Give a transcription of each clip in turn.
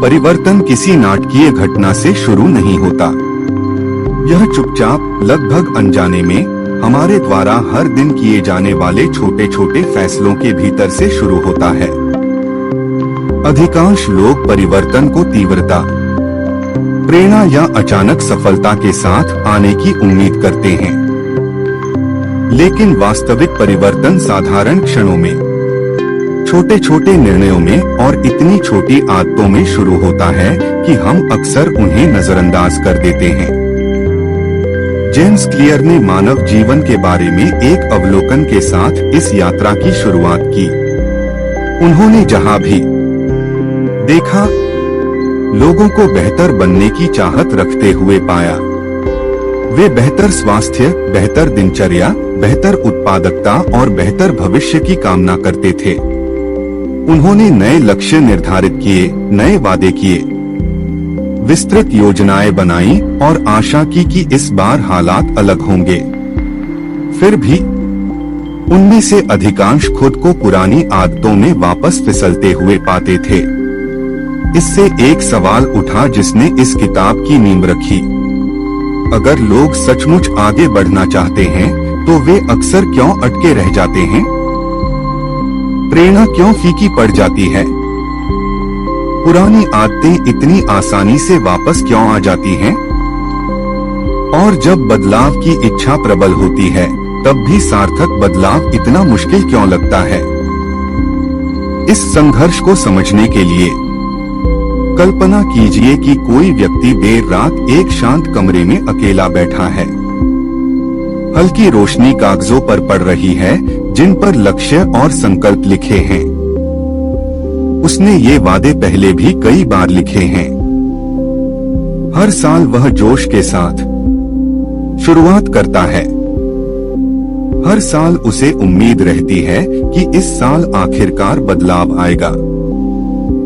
परिवर्तन किसी नाटकीय घटना से शुरू नहीं होता। यह चुपचाप, लगभग अनजाने में हमारे द्वारा हर दिन किए जाने वाले छोटे छोटे फैसलों के भीतर से शुरू होता है। अधिकांश लोग परिवर्तन को तीव्रता, प्रेरणा या अचानक सफलता के साथ आने की उम्मीद करते हैं, लेकिन वास्तविक परिवर्तन साधारण क्षणों में, छोटे छोटे निर्णयों में और इतनी छोटी आदतों में शुरू होता है कि हम अक्सर उन्हें नजरअंदाज कर देते हैं। जेम्स क्लियर ने मानव जीवन के बारे में एक अवलोकन के साथ इस यात्रा की शुरुआत की। उन्होंने जहां भी देखा, लोगों को बेहतर बनने की चाहत रखते हुए पाया। वे बेहतर स्वास्थ्य, बेहतर दिनचर्या, बेहतर उत्पादकता और बेहतर भविष्य की कामना करते थे। उन्होंने नए लक्ष्य निर्धारित किए, नए वादे किए, विस्तृत योजनाएं बनाई और आशा की कि इस बार हालात अलग होंगे। फिर भी उनमें से अधिकांश खुद को पुरानी आदतों में वापस फिसलते हुए पाते थे। इससे एक सवाल उठा जिसने इस किताब की नींव रखी। अगर लोग सचमुच आगे बढ़ना चाहते हैं तो वे अक्सर क्यों अटके रह जाते हैं? प्रेरणा क्यों फीकी पड़ जाती है? पुरानी आदतें इतनी आसानी से वापस क्यों आ जाती हैं? और जब बदलाव की इच्छा प्रबल होती है तब भी सार्थक बदलाव इतना मुश्किल क्यों लगता है? इस संघर्ष को समझने के लिए कल्पना कीजिए कि कोई व्यक्ति देर रात एक शांत कमरे में अकेला बैठा है। हल्की रोशनी कागजों पर पड़ रही है जिन पर लक्ष्य और संकल्प लिखे हैं। उसने ये वादे पहले भी कई बार लिखे हैं। हर साल वह जोश के साथ शुरुआत करता है। हर साल उसे उम्मीद रहती है कि इस साल आखिरकार बदलाव आएगा,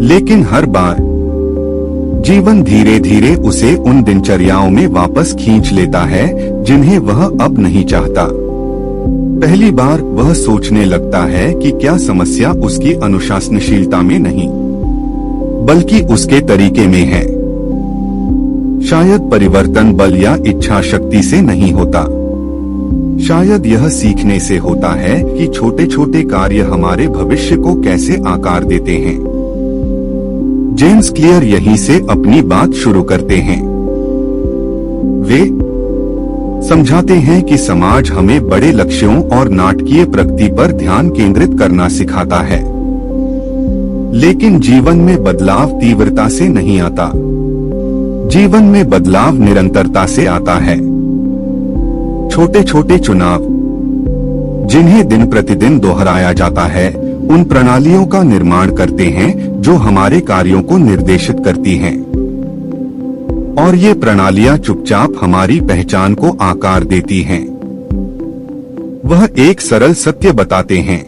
लेकिन हर बार जीवन धीरे धीरे उसे उन दिनचर्याओं में वापस खींच लेता है जिन्हें वह अब नहीं चाहता। पहली बार वह सोचने लगता है कि क्या समस्या उसकी अनुशासनशीलता में नहीं, बल्कि उसके तरीके में है। शायद परिवर्तन बल या इच्छा शक्ति से नहीं होता। शायद यह सीखने से होता है कि छोटे छोटे कार्य हमारे भविष्य को कैसे आकार देते हैं। जेम्स क्लियर यहीं से अपनी बात शुरू करते हैं। वे समझाते हैं कि समाज हमें बड़े लक्ष्यों और नाटकीय प्रगति पर ध्यान केंद्रित करना सिखाता है, लेकिन जीवन में बदलाव तीव्रता से नहीं आता। जीवन में बदलाव निरंतरता से आता है। छोटे छोटे चुनाव जिन्हें दिन प्रतिदिन दोहराया जाता है उन प्रणालियों का निर्माण करते हैं जो हमारे कार्यों को निर्देशित करती हैं, और ये प्रणालियां चुपचाप हमारी पहचान को आकार देती हैं। वह एक सरल सत्य बताते हैं,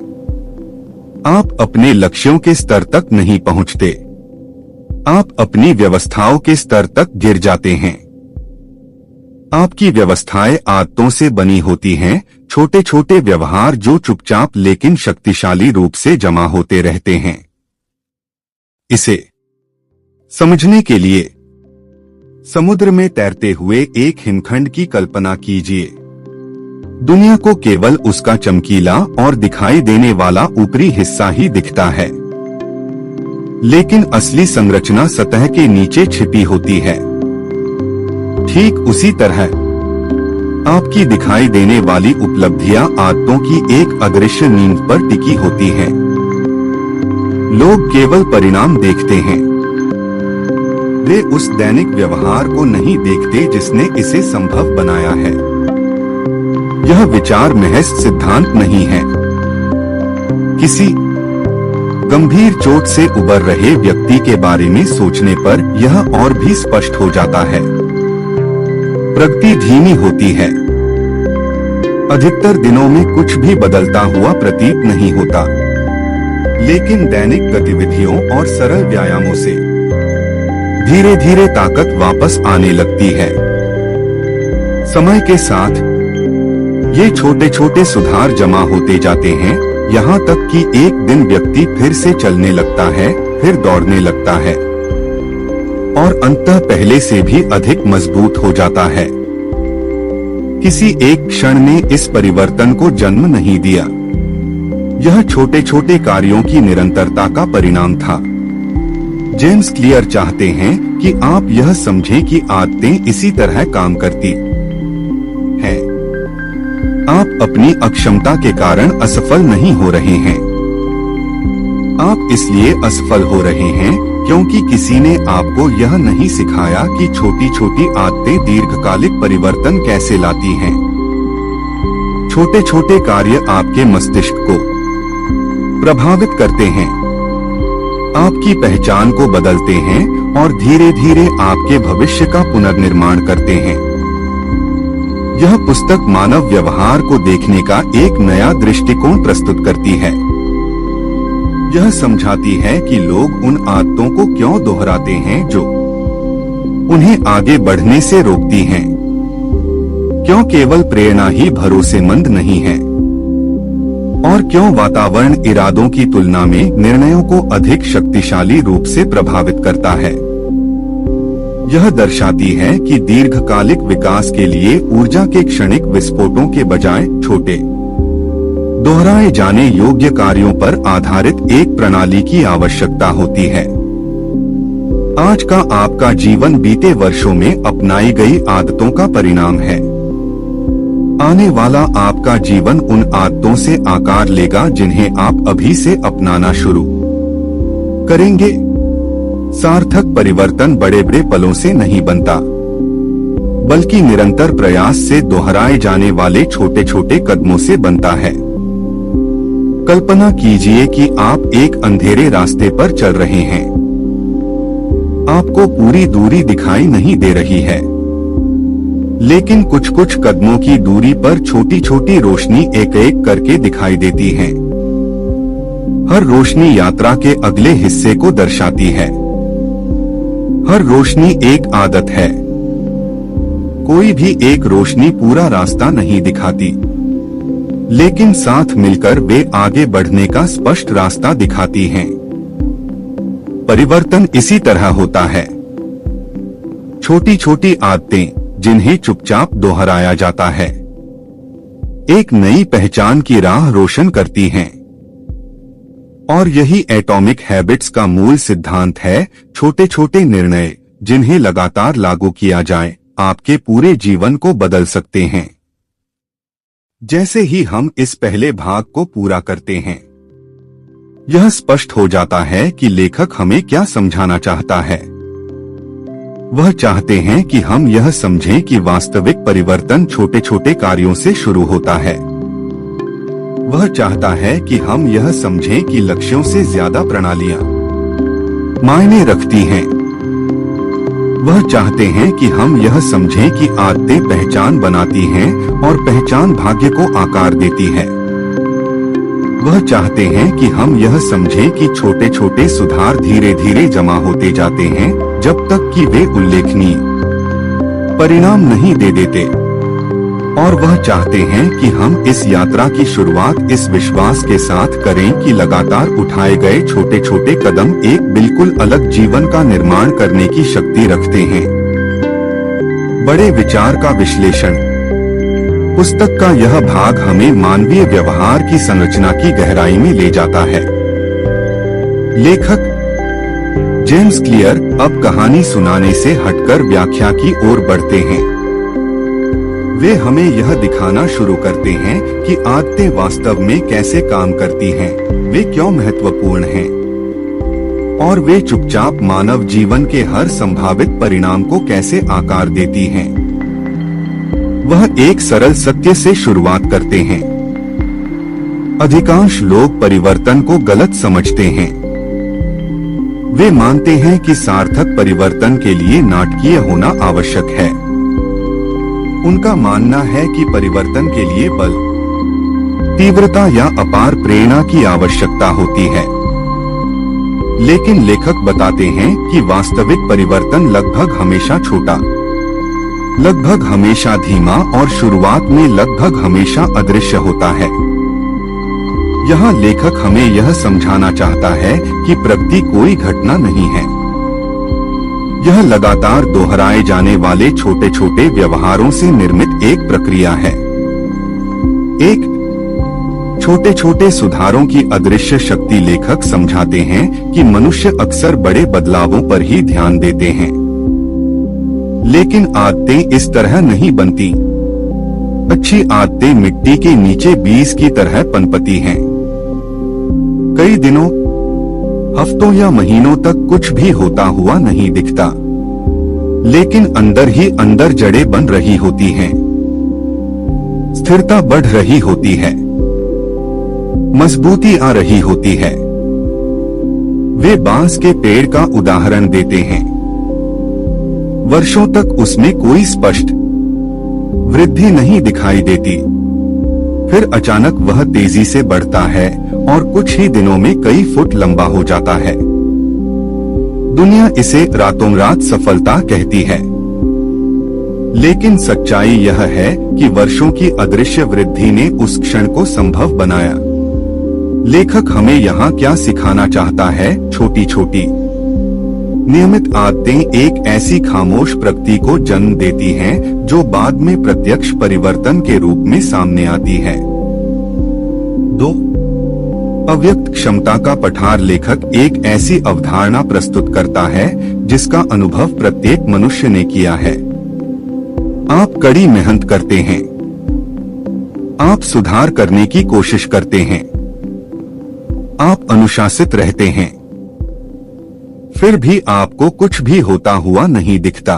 आप अपने लक्ष्यों के स्तर तक नहीं पहुंचते, आप अपनी व्यवस्थाओं के स्तर तक गिर जाते हैं। आपकी व्यवस्थाएं आदतों से बनी होती हैं, छोटे छोटे व्यवहार जो चुपचाप लेकिन शक्तिशाली रूप से जमा होते रहते हैं। इसे समझने के लिए समुद्र में तैरते हुए एक हिमखंड की कल्पना कीजिए। दुनिया को केवल उसका चमकीला और दिखाई देने वाला ऊपरी हिस्सा ही दिखता है, लेकिन असली संरचना सतह के नीचे छिपी होती है। ठीक उसी तरह आपकी दिखाई देने वाली उपलब्धियां आदतों की एक अदृश्य नींव पर टिकी होती हैं। लोग केवल परिणाम देखते हैं, वे उस दैनिक व्यवहार को नहीं देखते जिसने इसे संभव बनाया है। यह विचार महज सिद्धांत नहीं है। किसी गंभीर चोट से उबर रहे व्यक्ति के बारे में सोचने पर यह और भी स्पष्ट हो जाता है। प्रगति धीमी होती है। अधिकतर दिनों में कुछ भी बदलता हुआ प्रतीत नहीं होता, लेकिन दैनिक गतिविधियों और सरल व्यायामों से धीरे धीरे ताकत वापस आने लगती है। समय के साथ ये छोटे छोटे सुधार जमा होते जाते हैं, यहाँ तक कि एक दिन व्यक्ति फिर से चलने लगता है, फिर दौड़ने लगता है, और अंततः पहले से भी अधिक मजबूत हो जाता है। किसी एक क्षण ने इस परिवर्तन को जन्म नहीं दिया। यह छोटे छोटे कार्यों की निरंतरता का परिणाम था। जेम्स क्लियर चाहते हैं कि आप यह समझें कि आदतें इसी तरह काम करती हैं। आप अपनी अक्षमता के कारण असफल नहीं हो रहे हैं। आप इसलिए असफल हो रहे हैं क्योंकि किसी ने आपको यह नहीं सिखाया कि छोटी छोटी आदतें दीर्घकालिक परिवर्तन कैसे लाती हैं। छोटे छोटे कार्य आपके मस्तिष्क को प्रभावित करते हैं, आपकी पहचान को बदलते हैं और धीरे धीरे आपके भविष्य का पुनर्निर्माण करते हैं। यह पुस्तक मानव व्यवहार को देखने का एक नया दृष्टिकोण प्रस्तुत करती है। यह समझाती है कि लोग उन आदतों को क्यों दोहराते हैं जो उन्हें आगे बढ़ने से रोकती हैं। क्यों केवल प्रेरणा ही भरोसेमंद नहीं है और क्यों वातावरण इरादों की तुलना में निर्णयों को अधिक शक्तिशाली रूप से प्रभावित करता है। यह दर्शाती है कि दीर्घकालिक विकास के लिए ऊर्जा के क्षणिक विस्फोटों के बजाय छोटे दोहराए जाने योग्य कार्यों पर आधारित एक प्रणाली की आवश्यकता होती है। आज का आपका जीवन बीते वर्षों में अपनाई गई आदतों का परिणाम है। आने वाला आपका जीवन उन आदतों से आकार लेगा जिन्हें आप अभी से अपनाना शुरू करेंगे। सार्थक परिवर्तन बड़े बड़े पलों से नहीं बनता, बल्कि निरंतर प्रयास से दोहराए जाने वाले छोटे छोटे कदमों से बनता है। कल्पना कीजिए कि आप एक अंधेरे रास्ते पर चल रहे हैं। आपको पूरी दूरी दिखाई नहीं दे रही है, लेकिन कुछ कुछ कदमों की दूरी पर छोटी छोटी रोशनी एक एक करके दिखाई देती है। हर रोशनी यात्रा के अगले हिस्से को दर्शाती है। हर रोशनी एक आदत है। कोई भी एक रोशनी पूरा रास्ता नहीं दिखाती, लेकिन साथ मिलकर वे आगे बढ़ने का स्पष्ट रास्ता दिखाती हैं। परिवर्तन इसी तरह होता है। छोटी छोटी आदतें जिन्हें चुपचाप दोहराया जाता है, एक नई पहचान की राह रोशन करती हैं। और यही एटॉमिक हैबिट्स का मूल सिद्धांत है। छोटे छोटे निर्णय जिन्हें लगातार लागू किया जाए, आपके पूरे जीवन को बदल सकते हैं। जैसे ही हम इस पहले भाग को पूरा करते हैं, यह स्पष्ट हो जाता है कि लेखक हमें क्या समझाना चाहता है। वह चाहते हैं कि हम यह समझें कि वास्तविक परिवर्तन छोटे छोटे कार्यों से शुरू होता है। वह चाहता है कि हम यह समझें कि लक्ष्यों से ज्यादा प्रणालियां मायने रखती हैं। वह चाहते हैं कि हम यह समझें कि आदतें पहचान बनाती हैं और पहचान भाग्य को आकार देती है। वह चाहते हैं कि हम यह समझें कि छोटे छोटे सुधार धीरे धीरे जमा होते जाते हैं जब तक कि वे उल्लेखनीय परिणाम नहीं दे देते। और वह चाहते हैं कि हम इस यात्रा की शुरुआत इस विश्वास के साथ करें कि लगातार उठाए गए छोटे छोटे कदम एक बिल्कुल अलग जीवन का निर्माण करने की शक्ति रखते हैं। बड़े विचार का विश्लेषण। पुस्तक का यह भाग हमें मानवीय व्यवहार की संरचना की गहराई में ले जाता है। लेखक जेम्स क्लियर अब कहानी सुनाने से हटकर व्याख्या की ओर बढ़ते हैं। वे हमें यह दिखाना शुरू करते हैं कि आदतें वास्तव में कैसे काम करती हैं, वे क्यों महत्वपूर्ण हैं, और वे चुपचाप मानव जीवन के हर संभावित परिणाम को कैसे आकार देती हैं। वह एक सरल सत्य से शुरुआत करते हैं। अधिकांश लोग परिवर्तन को गलत समझते हैं। वे मानते हैं कि सार्थक परिवर्तन के लिए नाटकीय होना आवश्यक है। उनका मानना है कि परिवर्तन के लिए बल, तीव्रता या अपार प्रेरणा की आवश्यकता होती है। लेकिन लेखक बताते हैं कि वास्तविक परिवर्तन लगभग हमेशा छोटा, लगभग हमेशा धीमा और शुरुआत में लगभग हमेशा अदृश्य होता है। यहाँ लेखक हमें यह समझाना चाहता है कि प्रगति कोई घटना नहीं है। यह लगातार दोहराए जाने वाले छोटे छोटे व्यवहारों से निर्मित एक प्रक्रिया है। एक छोटे छोटे सुधारों की अदृश्य शक्ति। लेखक समझाते हैं कि मनुष्य अक्सर बड़े बदलावों पर ही ध्यान देते हैं, लेकिन आदतें इस तरह नहीं बनती। अच्छी आदतें मिट्टी के नीचे बीज की तरह पनपती हैं। कई दिनों, हफ्तों या महीनों तक कुछ भी होता हुआ नहीं दिखता, लेकिन अंदर ही अंदर जड़ें बन रही होती हैं, स्थिरता बढ़ रही होती है, मजबूती आ रही होती है। वे बांस के पेड़ का उदाहरण देते हैं। वर्षों तक उसमें कोई स्पष्ट वृद्धि नहीं दिखाई देती, फिर अचानक वह तेजी से बढ़ता है और कुछ ही दिनों में कई फुट लंबा हो जाता है। दुनिया इसे रातों रात सफलता कहती है, लेकिन सच्चाई यह है कि वर्षों की अदृश्य वृद्धि ने उस क्षण को संभव बनाया। लेखक हमें यहाँ क्या सिखाना चाहता है? छोटी छोटी नियमित आदतें एक ऐसी खामोश प्रगति को जन्म देती हैं जो बाद में प्रत्यक्ष परिवर्तन के रूप में सामने आती है। 2. अव्यक्त क्षमता का पठार। लेखक एक ऐसी अवधारणा प्रस्तुत करता है जिसका अनुभव प्रत्येक मनुष्य ने किया है। आप कड़ी मेहनत करते हैं, आप सुधार करने की कोशिश करते हैं, आप अनुशासित रहते हैं, फिर भी आपको कुछ भी होता हुआ नहीं दिखता।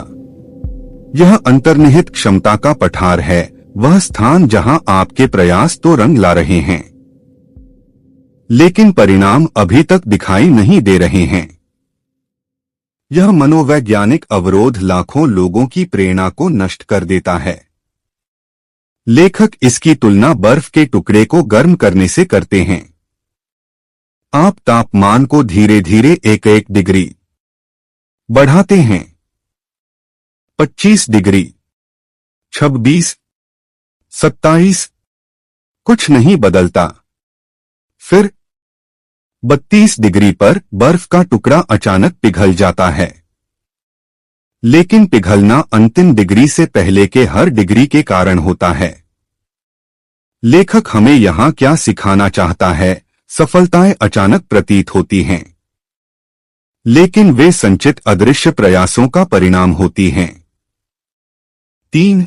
यह अंतर्निहित क्षमता का पठार है, वह स्थान जहां आपके प्रयास तो रंग ला रहे हैं, लेकिन परिणाम अभी तक दिखाई नहीं दे रहे हैं। यह मनोवैज्ञानिक अवरोध लाखों लोगों की प्रेरणा को नष्ट कर देता है। लेखक इसकी तुलना बर्फ के टुकड़े को गर्म करने से करते हैं। आप तापमान को धीरे धीरे 1-1 डिग्री बढ़ाते हैं, 25 डिग्री, 26, 27, कुछ नहीं बदलता। फिर 32 डिग्री पर बर्फ का टुकड़ा अचानक पिघल जाता है, लेकिन पिघलना अंतिम डिग्री से पहले के हर डिग्री के कारण होता है। लेखक हमें यहाँ क्या सिखाना चाहता है? सफलताएं अचानक प्रतीत होती हैं, लेकिन वे संचित अदृश्य प्रयासों का परिणाम होती हैं। 3.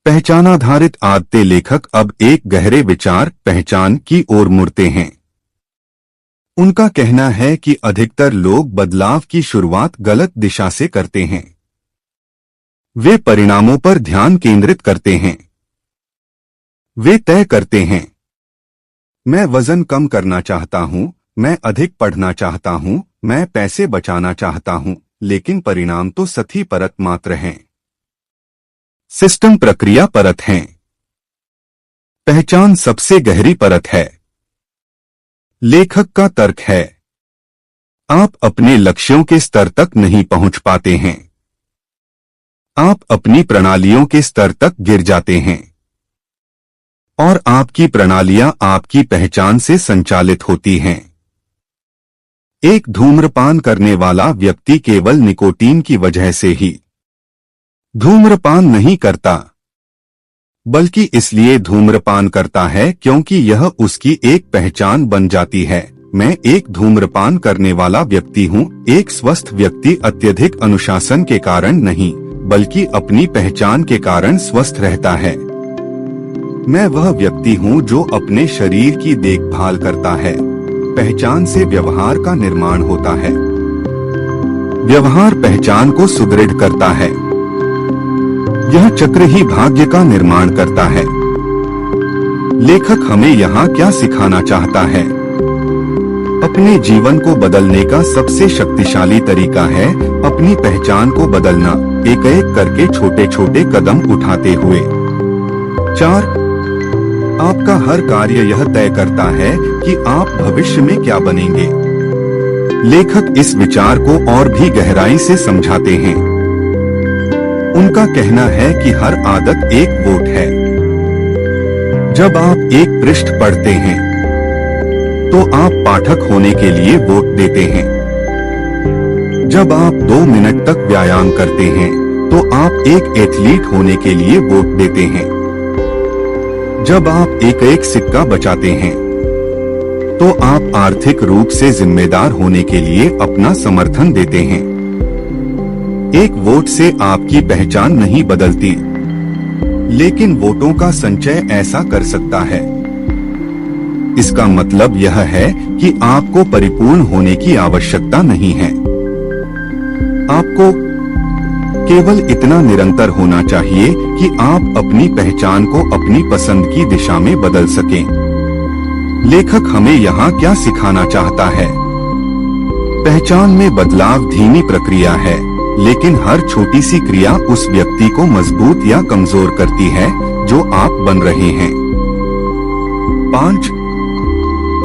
पहचानाधारित आदतें। लेखक अब एक गहरे विचार पहचान की ओर मुड़ते हैं। उनका कहना है कि अधिकतर लोग बदलाव की शुरुआत गलत दिशा से करते हैं। वे परिणामों पर ध्यान केंद्रित करते हैं। वे तय करते हैं, मैं वजन कम करना चाहता हूं, मैं अधिक पढ़ना चाहता हूं, मैं पैसे बचाना चाहता हूं, लेकिन परिणाम तो सतही परत मात्र हैं। सिस्टम प्रक्रिया परत हैं। पहचान सबसे गहरी परत है। लेखक का तर्क है, आप अपने लक्ष्यों के स्तर तक नहीं पहुंच पाते हैं, आप अपनी प्रणालियों के स्तर तक गिर जाते हैं, और आपकी प्रणालियां आपकी पहचान से संचालित होती हैं। एक धूम्रपान करने वाला व्यक्ति केवल निकोटीन की वजह से ही धूम्रपान नहीं करता, बल्कि इसलिए धूम्रपान करता है क्योंकि यह उसकी एक पहचान बन जाती है। मैं एक धूम्रपान करने वाला व्यक्ति हूँ। एक स्वस्थ व्यक्ति अत्यधिक अनुशासन के कारण नहीं, बल्कि अपनी पहचान के कारण स्वस्थ रहता है। मैं वह व्यक्ति हूँ जो अपने शरीर की देखभाल करता है। पहचान से व्यवहार का निर्माण होता है। व्यवहार पहचान को सुदृढ़ करता है। यह चक्र ही भाग्य का निर्माण करता है। लेखक हमें यहाँ क्या सिखाना चाहता है? अपने जीवन को बदलने का सबसे शक्तिशाली तरीका है अपनी पहचान को बदलना, एक एक करके छोटे छोटे कदम उठाते हुए। 4. आपका हर कार्य यह तय करता है कि आप भविष्य में क्या बनेंगे। लेखक इस विचार को और भी गहराई से समझाते हैं। उनका कहना है कि हर आदत एक वोट है। जब आप एक पृष्ठ पढ़ते हैं, तो आप पाठक होने के लिए वोट देते हैं। जब आप 2 मिनट तक व्यायाम करते हैं तो आप एक एथलीट होने के लिए वोट देते हैं। जब आप एक एक सिक्का बचाते हैं तो आप आर्थिक रूप से जिम्मेदार होने के लिए अपना समर्थन देते हैं। एक वोट से आपकी पहचान नहीं बदलती, लेकिन वोटों का संचय ऐसा कर सकता है। इसका मतलब यह है कि आपको परिपूर्ण होने की आवश्यकता नहीं है। आपको केवल इतना निरंतर होना चाहिए कि आप अपनी पहचान को अपनी पसंद की दिशा में बदल सकें। लेखक हमें यहाँ क्या सिखाना चाहता है? पहचान में बदलाव धीमी प्रक्रिया है, लेकिन हर छोटी सी क्रिया उस व्यक्ति को मजबूत या कमजोर करती है जो आप बन रहे हैं। 5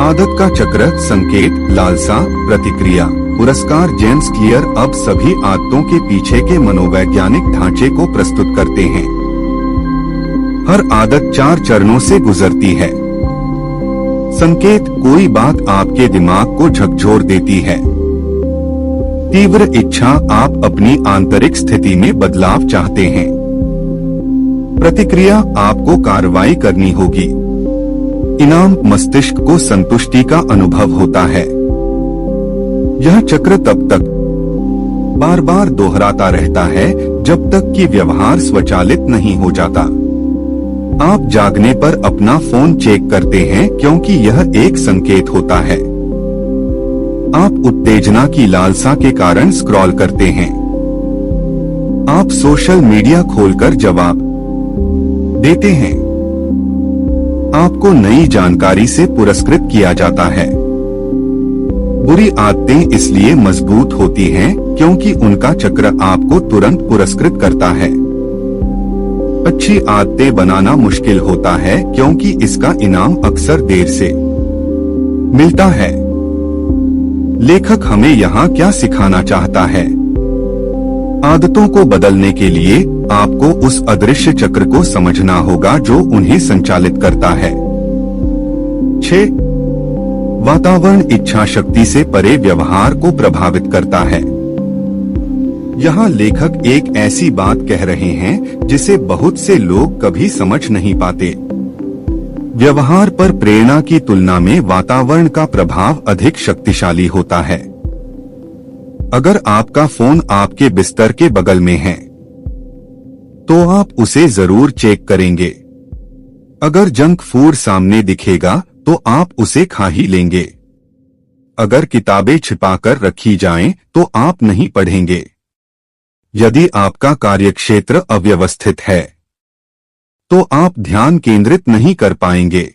आदत का चक्र, संकेत, लालसा, प्रतिक्रिया, पुरस्कार। जेम्स क्लियर अब सभी आदतों के पीछे के मनोवैज्ञानिक ढांचे को प्रस्तुत करते हैं। हर आदत 4 चरणों से गुजरती है। संकेत, कोई बात आपके दिमाग को झकझोर देती है। तीव्र इच्छा, आप अपनी आंतरिक स्थिति में बदलाव चाहते हैं। प्रतिक्रिया, आपको कार्रवाई करनी होगी। इनाम, मस्तिष्क को संतुष्टि का अनुभव होता है। यह चक्र तब तक बार बार दोहराता रहता है जब तक कि व्यवहार स्वचालित नहीं हो जाता। आप जागने पर अपना फोन चेक करते हैं क्योंकि यह एक संकेत होता है। आप उत्तेजना की लालसा के कारण स्क्रॉल करते हैं। आप सोशल मीडिया खोलकर जवाब देते हैं। आपको नई जानकारी से पुरस्कृत किया जाता है। बुरी आदतें इसलिए मजबूत होती हैं क्योंकि उनका चक्र आपको तुरंत पुरस्कृत करता है। अच्छी आदतें बनाना मुश्किल होता है क्योंकि इसका इनाम अक्सर देर से मिलता है। लेखक हमें यहाँ क्या सिखाना चाहता है? आदतों को बदलने के लिए आपको उस अदृश्य चक्र को समझना होगा जो उन्हें संचालित करता है। 6 वातावरण इच्छा शक्ति से परे व्यवहार को प्रभावित करता है। यहाँ लेखक एक ऐसी बात कह रहे हैं जिसे बहुत से लोग कभी समझ नहीं पाते। व्यवहार पर प्रेरणा की तुलना में वातावरण का प्रभाव अधिक शक्तिशाली होता है। अगर आपका फोन आपके बिस्तर के बगल में है तो आप उसे जरूर चेक करेंगे। अगर जंक फूड सामने दिखेगा तो आप उसे खा ही लेंगे। अगर किताबें छिपाकर रखी जाएं तो आप नहीं पढ़ेंगे। यदि आपका कार्यक्षेत्र अव्यवस्थित है तो आप ध्यान केंद्रित नहीं कर पाएंगे।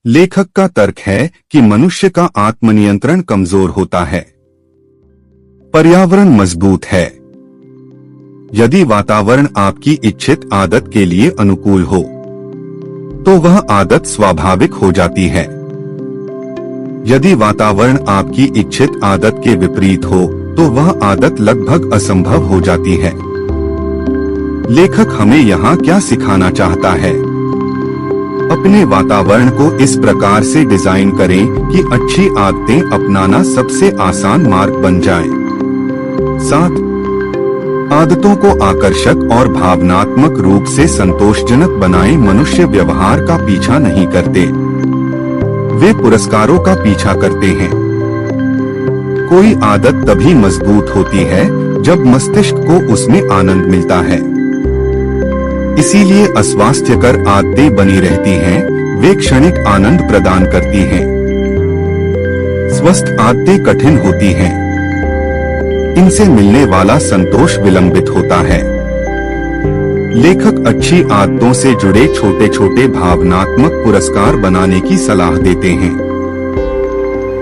लेखक का तर्क है कि मनुष्य का आत्मनियंत्रण कमजोर होता है। पर्यावरण मजबूत है। यदि वातावरण आपकी इच्छित आदत के लिए अनुकूल हो तो वह आदत स्वाभाविक हो जाती है। यदि वातावरण आपकी इच्छित आदत के विपरीत हो तो वह आदत लगभग असंभव हो जाती है। लेखक हमें यहाँ क्या सिखाना चाहता है? अपने वातावरण को इस प्रकार से डिजाइन करें कि अच्छी आदतें अपनाना सबसे आसान मार्ग बन जाए। 7 आदतों को आकर्षक और भावनात्मक रूप से संतोषजनक बनाएं। मनुष्य व्यवहार का पीछा नहीं करते, वे पुरस्कारों का पीछा करते हैं। कोई आदत तभी मजबूत होती है जब मस्तिष्क को उसमें आनंद मिलता है। इसीलिए अस्वास्थ्यकर आदतें बनी रहती हैं, वे क्षणिक आनंद प्रदान करती हैं। स्वस्थ आदतें कठिन होती हैं, इनसे मिलने वाला संतोष विलंबित होता है। लेखक अच्छी आदतों से जुड़े छोटे छोटे भावनात्मक पुरस्कार बनाने की सलाह देते हैं।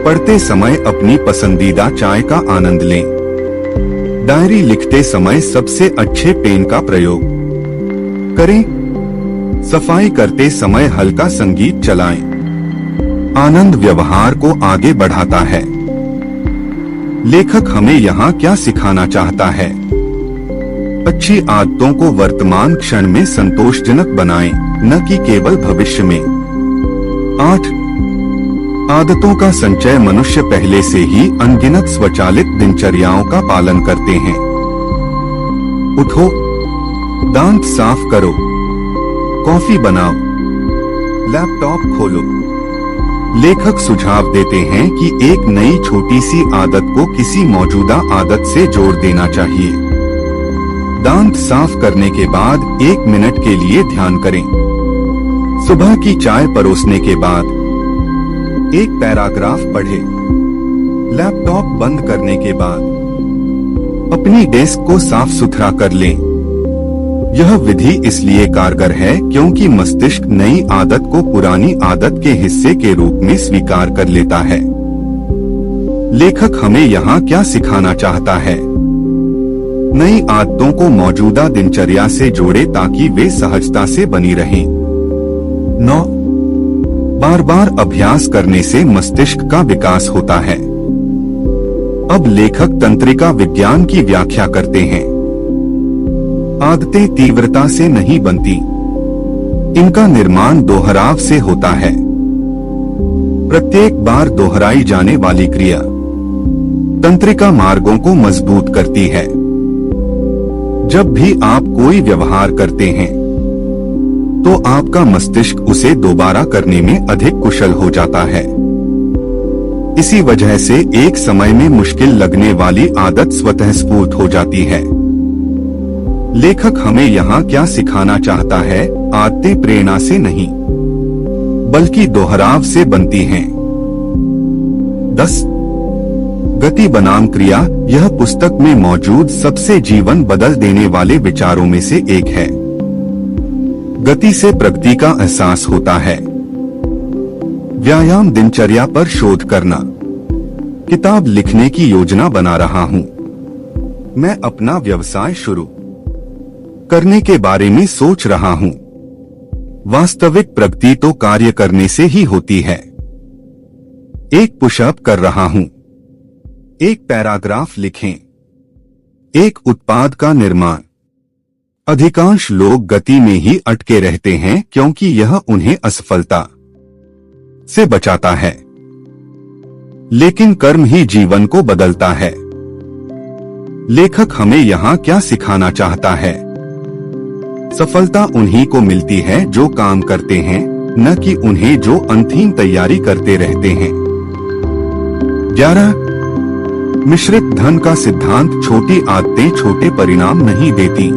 पढ़ते समय अपनी पसंदीदा चाय का आनंद लें। डायरी लिखते समय सबसे अच्छे पेन का प्रयोग करें। सफाई करते समय हल्का संगीत चलाएं। आनंद व्यवहार को आगे बढ़ाता है। लेखक हमें यहाँ क्या सिखाना चाहता है? अच्छी आदतों को वर्तमान क्षण में संतोषजनक बनाएं, न कि केवल भविष्य में। 8 आदतों का संचय मनुष्य पहले से ही अनगिनत स्वचालित दिनचर्याओं का पालन करते हैं। उठो, दांत साफ करो, कॉफी बनाओ, लैपटॉप खोलो। लेखक सुझाव देते हैं कि एक नई छोटी सी आदत को किसी मौजूदा आदत से जोड़ देना चाहिए। दांत साफ करने के बाद 1 मिनट के लिए ध्यान करें। सुबह की चाय परोसने के बाद एक पैराग्राफ पढ़ें। लैपटॉप बंद करने के बाद अपनी डेस्क को साफ सुथरा कर लें। यह विधि इसलिए कारगर है क्योंकि मस्तिष्क नई आदत को पुरानी आदत के हिस्से के रूप में स्वीकार कर लेता है। लेखक हमें यहाँ क्या सिखाना चाहता है? नई आदतों को मौजूदा दिनचर्या से जोड़े ताकि वे सहजता से बनी रहें। 9. बार बार अभ्यास करने से मस्तिष्क का विकास होता है। अब लेखक तंत्रिका विज्ञान की व्याख्या करते हैं। आदतें तीव्रता से नहीं बनती, इनका निर्माण दोहराव से होता है। प्रत्येक बार दोहराई जाने वाली क्रिया तंत्रिका मार्गों को मजबूत करती है। जब भी आप कोई व्यवहार करते हैं तो आपका मस्तिष्क उसे दोबारा करने में अधिक कुशल हो जाता है। इसी वजह से एक समय में मुश्किल लगने वाली आदत स्वतः स्फूर्त हो जाती है। लेखक हमें यहाँ क्या सिखाना चाहता है? आदतें प्रेरणा से नहीं बल्कि दोहराव से बनती हैं। 10. गति बनाम क्रिया। यह पुस्तक में मौजूद सबसे जीवन बदल देने वाले विचारों में से एक है। गति से प्रगति का एहसास होता है। व्यायाम दिनचर्या पर शोध करना। किताब लिखने की योजना बना रहा हूँ। मैं अपना व्यवसाय शुरू करने के बारे में सोच रहा हूँ। वास्तविक प्रगति तो कार्य करने से ही होती है। एक पुशअप कर रहा हूँ। एक पैराग्राफ लिखें। एक उत्पाद का निर्माण। अधिकांश लोग गति में ही अटके रहते हैं क्योंकि यह उन्हें असफलता से बचाता है। लेकिन कर्म ही जीवन को बदलता है। लेखक हमें यहाँ क्या सिखाना चाहता है? सफलता उन्हीं को मिलती है जो काम करते हैं, न कि उन्हें जो अंतिम तैयारी करते रहते हैं। 11. मिश्रित धन का सिद्धांत। छोटी आदतें छोटे परिणाम नहीं देती।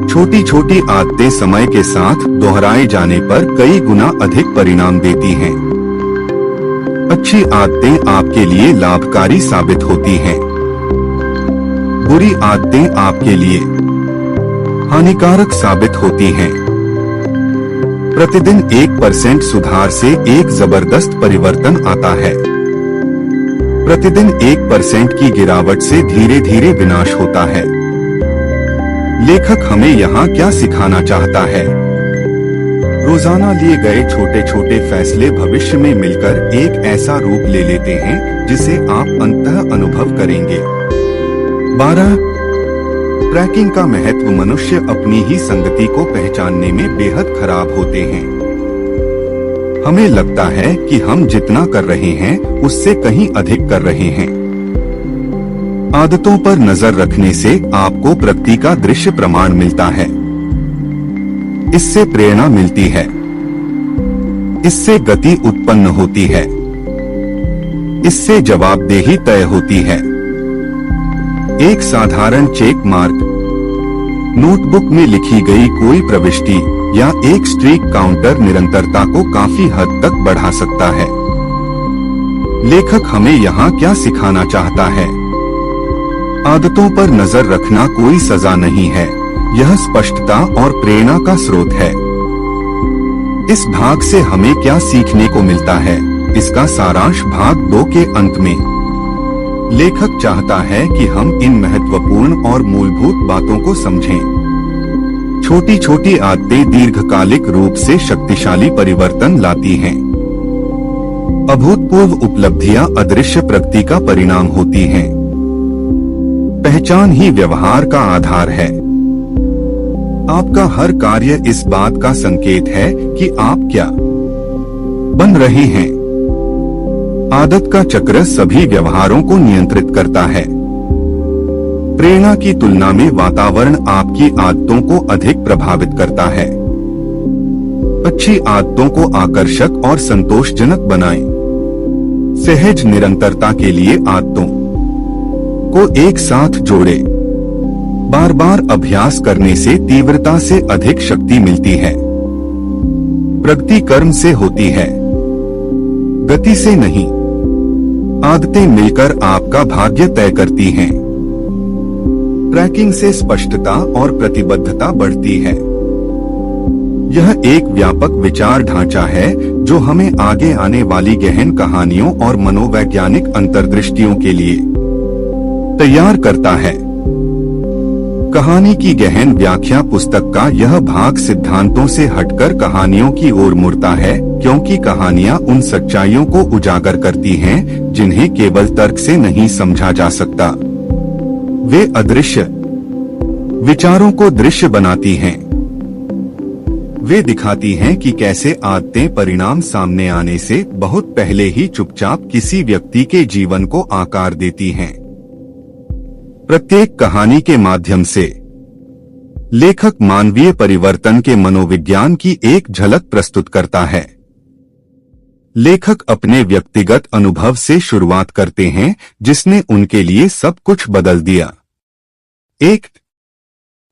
छोटी छोटी आदतें समय के साथ दोहराए जाने पर कई गुना अधिक परिणाम देती हैं। अच्छी आदतें आपके लिए लाभकारी साबित होती हैं। बुरी आदतें आपके लिए हानिकारक साबित होती हैं। प्रतिदिन 1% सुधार से एक जबरदस्त परिवर्तन आता है। प्रतिदिन 1% की गिरावट से धीरे धीरे विनाश होता है। लेखक हमें यहाँ क्या सिखाना चाहता है? रोजाना लिए गए छोटे छोटे फैसले भविष्य में मिलकर एक ऐसा रूप ले लेते हैं जिसे आप अंततः अनुभव करेंगे। 12. ट्रैकिंग का महत्व। मनुष्य अपनी ही संगति को पहचानने में बेहद खराब होते हैं। हमें लगता है कि हम जितना कर रहे हैं उससे कहीं अधिक कर रहे हैं। आदतों पर नजर रखने से आपको प्रगति का दृश्य प्रमाण मिलता है। इससे प्रेरणा मिलती है। इससे गति उत्पन्न होती है। इससे जवाबदेही तय होती है। एक साधारण चेक मार्क, नोटबुक में लिखी गई कोई प्रविष्टि या एक स्ट्रीक काउंटर निरंतरता को काफी हद तक बढ़ा सकता है। लेखक हमें यहाँ क्या सिखाना चाहता है? आदतों पर नजर रखना कोई सजा नहीं है, यह स्पष्टता और प्रेरणा का स्रोत है। इस भाग से हमें क्या सीखने को मिलता है? इसका सारांश भाग 2 के अंत में। लेखक चाहता है कि हम इन महत्वपूर्ण और मूलभूत बातों को समझें। छोटी छोटी आदतें दीर्घकालिक रूप से शक्तिशाली परिवर्तन लाती हैं। अभूतपूर्व उपलब्धियां अदृश्य प्रगति का परिणाम होती हैं। पहचान ही व्यवहार का आधार है। आपका हर कार्य इस बात का संकेत है कि आप क्या बन रहे हैं। आदत का चक्र सभी व्यवहारों को नियंत्रित करता है। प्रेरणा की तुलना में वातावरण आपकी आदतों को अधिक प्रभावित करता है। अच्छी आदतों को आकर्षक और संतोषजनक बनाएं। सहज निरंतरता के लिए आदतों को एक साथ जोड़ें। बार बार अभ्यास करने से तीव्रता से अधिक शक्ति मिलती है। प्रगति कर्म से होती है, गति से नहीं। आदतें मिलकर आपका भाग्य तय करती हैं। ट्रैकिंग से स्पष्टता और प्रतिबद्धता बढ़ती है। यह एक व्यापक विचार ढांचा है जो हमें आगे आने वाली गहन कहानियों और मनोवैज्ञानिक अंतर्दृष्टियों के लिए तैयार करता है। कहानी की गहन व्याख्या पुस्तक का यह भाग सिद्धांतों से हटकर कहानियों की ओर मुड़ता है, क्योंकि कहानियां उन सच्चाइयों को उजागर करती हैं जिन्हें केवल तर्क से नहीं समझा जा सकता। वे अदृश्य विचारों को दृश्य बनाती हैं। वे दिखाती हैं कि कैसे आदतें परिणाम सामने आने से बहुत पहले ही चुपचाप किसी व्यक्ति के जीवन को आकार देती हैं। प्रत्येक कहानी के माध्यम से लेखक मानवीय परिवर्तन के मनोविज्ञान की एक झलक प्रस्तुत करता है। लेखक अपने व्यक्तिगत अनुभव से शुरुआत करते हैं जिसने उनके लिए सब कुछ बदल दिया। एक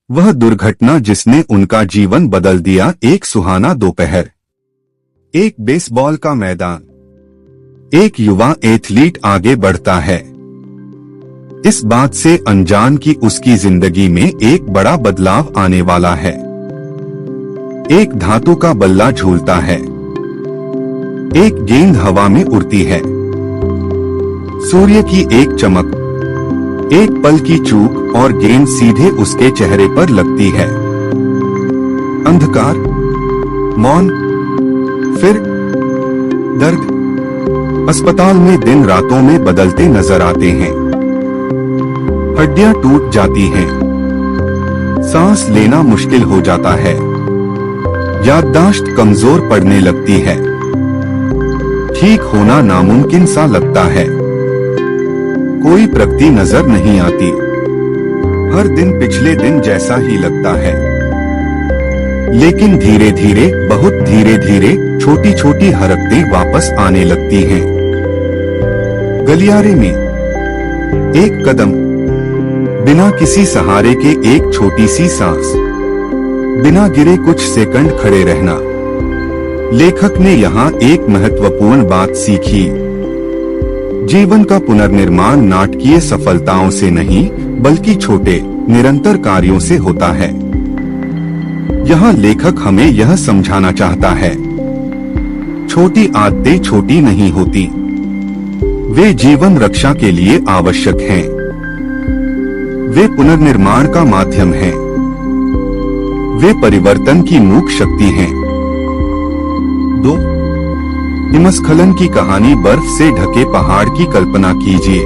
वह दुर्घटना जिसने उनका जीवन बदल दिया। एक सुहाना दोपहर, एक बेसबॉल का मैदान, एक युवा एथलीट आगे बढ़ता है, इस बात से अनजान कि उसकी जिंदगी में एक बड़ा बदलाव आने वाला है। एक धातु का बल्ला झूलता है, एक गेंद हवा में उड़ती है, सूर्य की एक चमक, एक पल की चूक और गेंद सीधे उसके चेहरे पर लगती है। अंधकार, मौन, फिर दर्द। अस्पताल में दिन रातों में बदलते नजर आते हैं। हड्डियां टूट जाती हैं, सांस लेना मुश्किल हो जाता है, याददाश्त कमजोर पड़ने लगती है, ठीक होना नामुमकिन सा लगता है, कोई प्रगति नजर नहीं आती, हर दिन पिछले दिन जैसा ही लगता है। लेकिन धीरे धीरे, बहुत धीरे धीरे छोटी छोटी हरकतें वापस आने लगती हैं। गलियारे में एक कदम, बिना किसी सहारे के एक छोटी सी सांस, बिना गिरे कुछ सेकंड खड़े रहना। लेखक ने यहाँ एक महत्वपूर्ण बात सीखी। जीवन का पुनर्निर्माण नाटकीय सफलताओं से नहीं, बल्कि छोटे निरंतर कार्यों से होता है। यहाँ लेखक हमें यह समझाना चाहता है, छोटी आदतें छोटी नहीं होती, वे जीवन रक्षा के लिए आवश्यक हैं। वे पुनर्निर्माण का माध्यम हैं। वे परिवर्तन की मूक शक्ति हैं। 2. हिमस्खलन की कहानी। बर्फ से ढके पहाड़ की कल्पना कीजिए।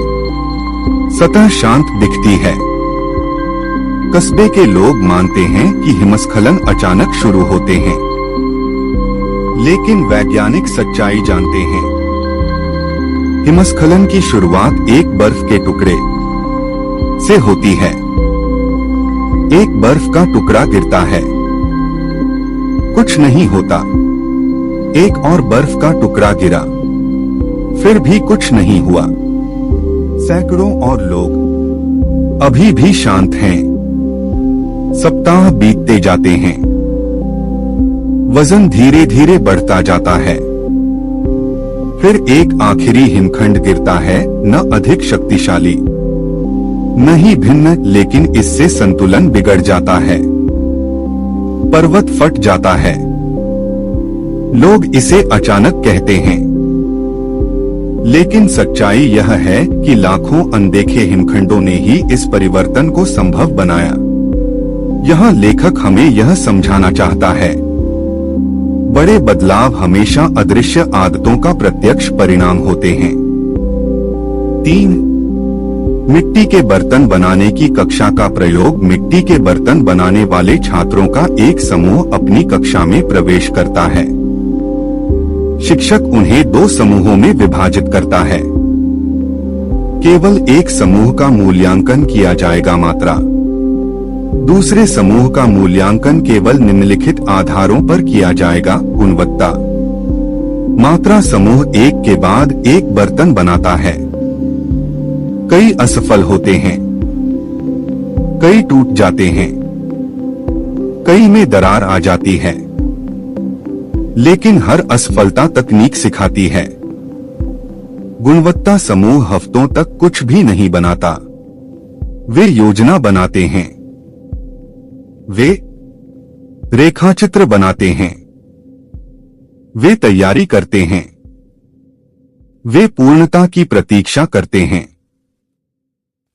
सतह शांत दिखती है। कस्बे के लोग मानते हैं कि हिमस्खलन अचानक शुरू होते हैं, लेकिन वैज्ञानिक सच्चाई जानते हैं। हिमस्खलन की शुरुआत एक बर्फ के टुकड़े से होती है। एक बर्फ का टुकड़ा गिरता है, कुछ नहीं होता। एक और बर्फ का टुकड़ा गिरा, फिर भी कुछ नहीं हुआ। सैकड़ों और लोग अभी भी शांत हैं। सप्ताह बीतते जाते हैं। वजन धीरे धीरे बढ़ता जाता है। फिर एक आखिरी हिमखंड गिरता है, न अधिक शक्तिशाली, न ही भिन्न, लेकिन इससे संतुलन बिगड़ जाता है। पर्वत फट जाता है। लोग इसे अचानक कहते हैं, लेकिन सच्चाई यह है कि लाखों अनदेखे हिमखंडों ने ही इस परिवर्तन को संभव बनाया। यहाँ लेखक हमें यह समझाना चाहता है, बड़े बदलाव हमेशा अदृश्य आदतों का प्रत्यक्ष परिणाम होते हैं। 3. मिट्टी के बर्तन बनाने की कक्षा का प्रयोग। मिट्टी के बर्तन बनाने वाले छात्रों का एक समूह अपनी कक्षा में प्रवेश करता है। शिक्षक उन्हें 2 समूहों में विभाजित करता है। केवल एक समूह का मूल्यांकन किया जाएगा मात्रा, दूसरे समूह का मूल्यांकन केवल निम्नलिखित आधारों पर किया जाएगा गुणवत्ता। मात्रा समूह एक के बाद एक बर्तन बनाता है। कई असफल होते हैं, कई टूट जाते हैं, कई में दरार आ जाती है, लेकिन हर असफलता तकनीक सिखाती है। गुणवत्ता समूह हफ्तों तक कुछ भी नहीं बनाता। वे योजना बनाते हैं, वे रेखाचित्र बनाते हैं, वे तैयारी करते हैं, वे पूर्णता की प्रतीक्षा करते हैं,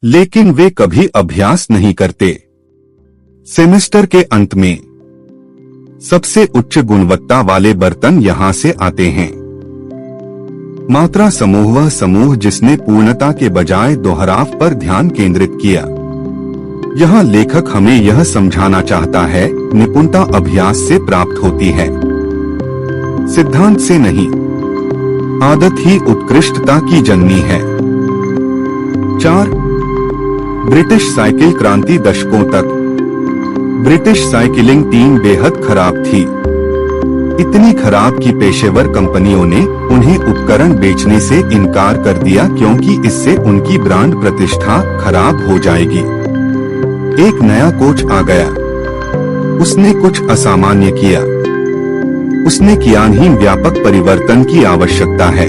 लेकिन वे कभी अभ्यास नहीं करते। सेमेस्टर के अंत में सबसे उच्च गुणवत्ता वाले बर्तन यहां से आते हैं। मात्रा समूह वह समूह जिसने पूर्णता के बजाय दोहराव पर ध्यान केंद्रित किया। यहाँ लेखक हमें यह समझाना चाहता है, निपुणता अभ्यास से प्राप्त होती है, सिद्धांत से नहीं। आदत ही उत्कृष्टता की जननी है। 4. ब्रिटिश साइकिल क्रांति दशकों तक ब्रिटिश साइकिलिंग टीम बेहद खराब थी। इतनी खराब कि पेशेवर कंपनियों ने उन्हें उपकरण बेचने से इनकार कर दिया क्योंकि इससे उनकी ब्रांड प्रतिष्ठा खराब हो जाएगी। एक नया कोच आ गया। उसने कुछ असामान्य किया। उसने किया ही व्यापक परिवर्तन की आवश्यकता है।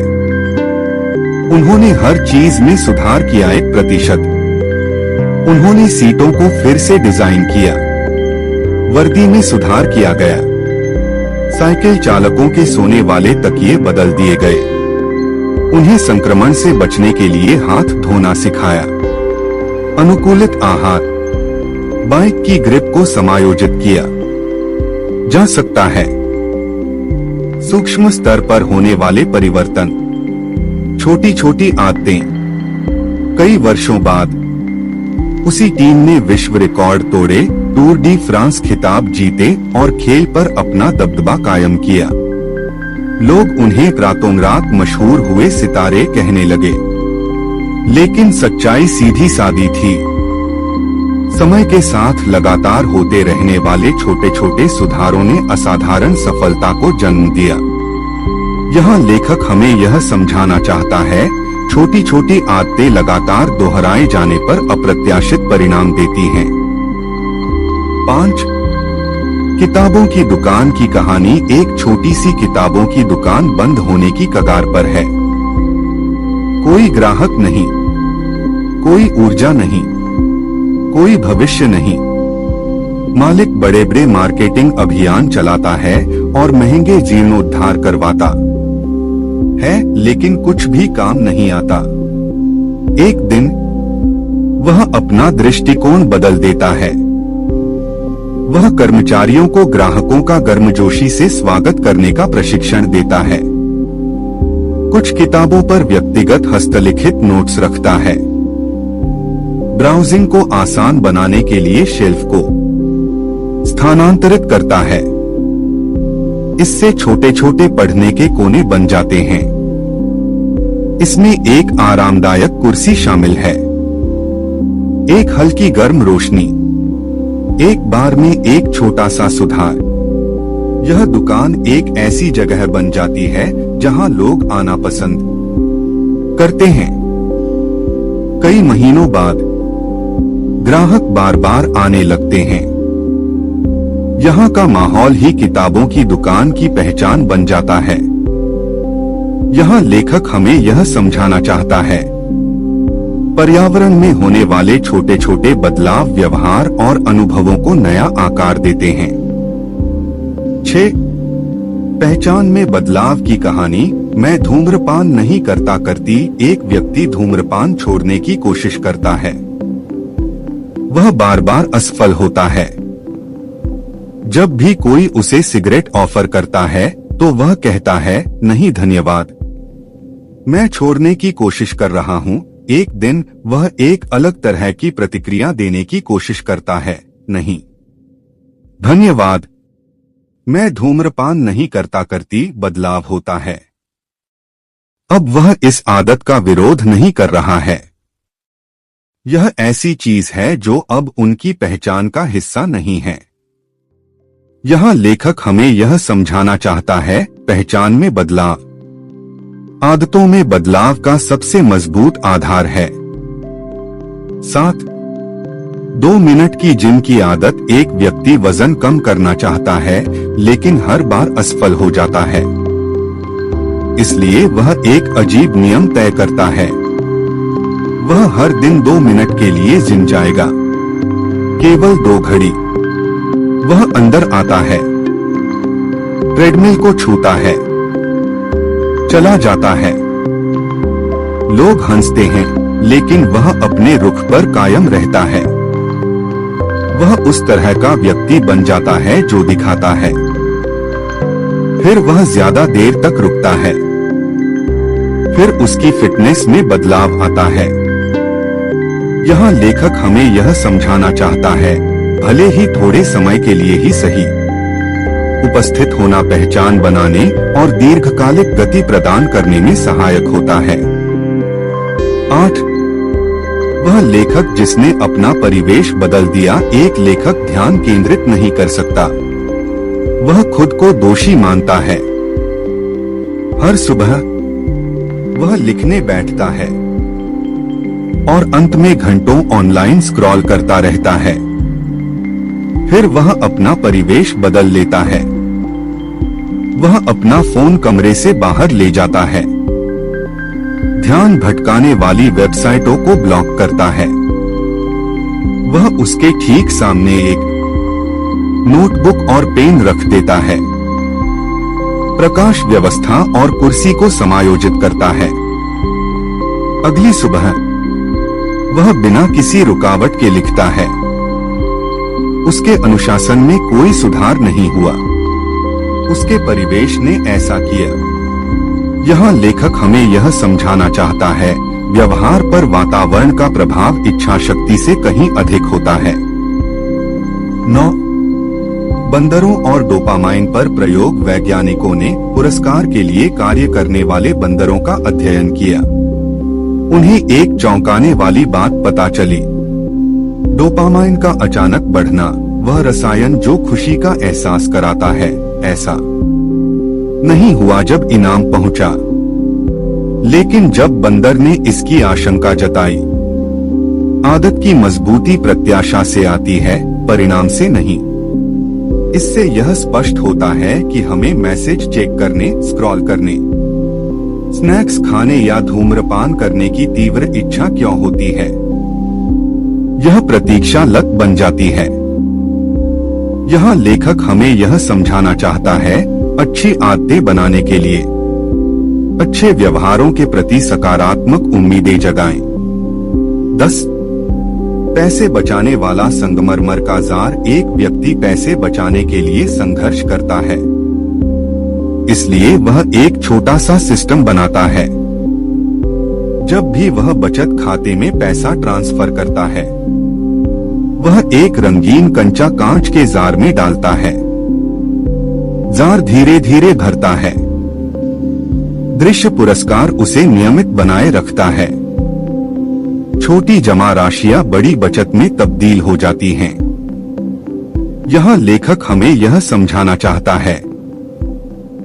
उन्होंने हर चीज में सुधार किया 1%। उन्होंने सीटों को फिर से डिजाइन किया। वर्दी में सुधार किया गया। साइकिल चालकों के सोने वाले तकिए बदल दिए गए। उन्हें संक्रमण से बचने के लिए हाथ धोना सिखाया। अनुकूलित आहार, बाइक की ग्रिप को समायोजित किया जा सकता है। सूक्ष्म स्तर पर होने वाले परिवर्तन, छोटी छोटी आदतें। कई वर्षों बाद उसी टीम ने विश्व रिकॉर्ड तोड़े, टूर डी फ्रांस खिताब जीते और खेल पर अपना दबदबा कायम किया। लोग उन्हें रातों रात मशहूर हुए सितारे कहने लगे, लेकिन सच्चाई सीधी सादी थी। समय के साथ लगातार होते रहने वाले छोटे छोटे सुधारों ने असाधारण सफलता को जन्म दिया। यहाँ लेखक हमें यह समझाना चाहता है, छोटी छोटी आदतें लगातार दोहराए जाने पर अप्रत्याशित परिणाम देती हैं। 5. किताबों की दुकान की कहानी। एक छोटी सी किताबों की दुकान बंद होने की कगार पर है। कोई ग्राहक नहीं, कोई ऊर्जा नहीं, कोई भविष्य नहीं। मालिक बड़े बड़े मार्केटिंग अभियान चलाता है और महंगे जीर्णोद्धार करवाता है, लेकिन कुछ भी काम नहीं आता। एक दिन वह अपना दृष्टिकोण बदल देता है। वह कर्मचारियों को ग्राहकों का गर्मजोशी से स्वागत करने का प्रशिक्षण देता है। कुछ किताबों पर व्यक्तिगत हस्तलिखित नोट्स रखता है। ब्राउजिंग को आसान बनाने के लिए शेल्फ को स्थानांतरित करता है। इससे छोटे छोटे पढ़ने के कोने बन जाते हैं। इसमें एक आरामदायक कुर्सी शामिल है, एक हल्की गर्म रोशनी, एक बार में एक छोटा सा सुधार। यह दुकान एक ऐसी जगह बन जाती है जहां लोग आना पसंद करते हैं। कई महीनों बाद ग्राहक बार बार आने लगते हैं। यहाँ का माहौल ही किताबों की दुकान की पहचान बन जाता है। यहाँ लेखक हमें यह समझाना चाहता है, पर्यावरण में होने वाले छोटे छोटे बदलाव व्यवहार और अनुभवों को नया आकार देते हैं। 6. पहचान में बदलाव की कहानी। मैं धूम्रपान नहीं करता करती एक व्यक्ति धूम्रपान छोड़ने की कोशिश करता है। वह बार बार असफल होता है। जब भी कोई उसे सिगरेट ऑफर करता है तो वह कहता है, नहीं धन्यवाद, मैं छोड़ने की कोशिश कर रहा हूँ। एक दिन वह एक अलग तरह की प्रतिक्रिया देने की कोशिश करता है, नहीं धन्यवाद, मैं धूम्रपान नहीं करता करती। बदलाव होता है। अब वह इस आदत का विरोध नहीं कर रहा है। यह ऐसी चीज है जो अब उनकी पहचान का हिस्सा नहीं है। यहाँ लेखक हमें यह समझाना चाहता है, पहचान में बदलाव आदतों में बदलाव का सबसे मजबूत आधार है। 7. 2 मिनट की जिम की आदत। एक व्यक्ति वजन कम करना चाहता है लेकिन हर बार असफल हो जाता है। इसलिए वह एक अजीब नियम तय करता है। वह हर दिन 2 मिनट के लिए जिम जाएगा, केवल 2 घड़ी। वह अंदर आता है, ट्रेडमिल को छूता है, चला जाता है। लोग हंसते हैं लेकिन वह अपने रुख पर कायम रहता है। वह उस तरह का व्यक्ति बन जाता है जो दिखाता है। फिर वह ज्यादा देर तक रुकता है। फिर उसकी फिटनेस में बदलाव आता है। यहाँ लेखक हमें यह समझाना चाहता है, भले ही थोड़े समय के लिए ही सही, उपस्थित होना पहचान बनाने और दीर्घकालिक गति प्रदान करने में सहायक होता है। 8. वह लेखक जिसने अपना परिवेश बदल दिया। एक लेखक ध्यान केंद्रित नहीं कर सकता। वह खुद को दोषी मानता है। हर सुबह वह लिखने बैठता है और अंत में घंटों ऑनलाइन स्क्रॉल करता रहता है। फिर वह अपना परिवेश बदल लेता है। वह अपना फोन कमरे से बाहर ले जाता है, ध्यान भटकाने वाली वेबसाइटों को ब्लॉक करता है। वह उसके ठीक सामने एक नोटबुक और पेन रख देता है, प्रकाश व्यवस्था और कुर्सी को समायोजित करता है। अगली सुबह वह बिना किसी रुकावट के लिखता है। उसके अनुशासन में कोई सुधार नहीं हुआ, उसके परिवेश ने ऐसा किया। यहाँ लेखक हमें यह समझाना चाहता है, व्यवहार पर वातावरण का प्रभाव इच्छा शक्ति से कहीं अधिक होता है। 9. बंदरों और डोपामाइन पर प्रयोग। वैज्ञानिकों ने पुरस्कार के लिए कार्य करने वाले बंदरों का अध्ययन किया। उन्हें एक चौंकाने वाली बात पता चली। डोपामाइन का अचानक बढ़ना, वह रसायन जो खुशी का एहसास कराता है, ऐसा नहीं हुआ जब इनाम पहुंचा, लेकिन जब बंदर ने इसकी आशंका जताई। आदत की मजबूती प्रत्याशा से आती है, परिणाम से नहीं। इससे यह स्पष्ट होता है कि हमें मैसेज चेक करने, स्क्रॉल करने, स्नैक्स खाने या धूम्रपान करने की तीव्र इच्छा क्यों होती है। यह प्रतीक्षा लत बन जाती है। यहाँ लेखक हमें यह समझाना चाहता है, अच्छी आदतें बनाने के लिए अच्छे व्यवहारों के प्रति सकारात्मक उम्मीदें जगाएं। 10. पैसे बचाने वाला संगमरमर का जार। एक व्यक्ति पैसे बचाने के लिए संघर्ष करता है, इसलिए वह एक छोटा सा सिस्टम बनाता है। जब भी वह बचत खाते में पैसा ट्रांसफर करता है, वह एक रंगीन कंचा कांच के जार में डालता है। जार धीरे धीरे भरता है। दृश्य पुरस्कार उसे नियमित बनाए रखता है। छोटी जमा राशियां बड़ी बचत में तब्दील हो जाती हैं। यहाँ लेखक हमें यह समझाना चाहता है,